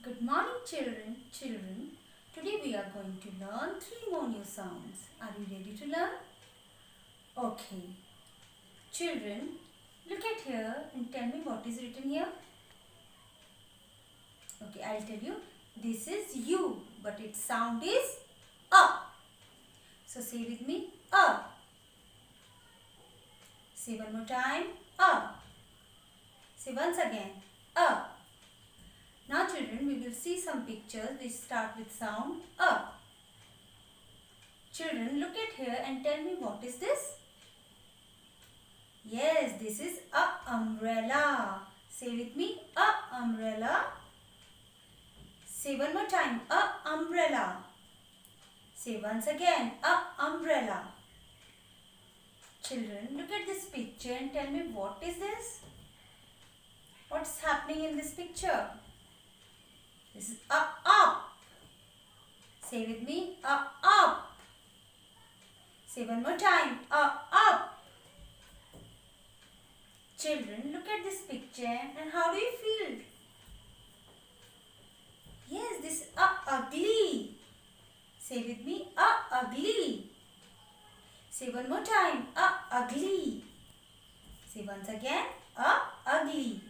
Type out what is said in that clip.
Good morning children. Today we are going to learn 3 more new sounds. Are you ready to learn? Okay. Children, look at here and tell me what is written here. Okay, I'll tell you. This is U, but its sound is A. So say with me, A. Say one more time, A. Say once again, A. Now children, we will see some pictures which start with sound A. Children, look at here and tell me what is this? Yes, this is a umbrella. Say with me, a umbrella. Say one more time, a umbrella. Say once again, a umbrella. Children, look at this picture and tell me what is this? What's happening in this picture? This is a up. Say with me, a up. Say one more time, a up. Children, look at this picture and how do you feel? Yes, this is a ugly. Say with me, a ugly. Say one more time, a ugly. Say once again, a ugly.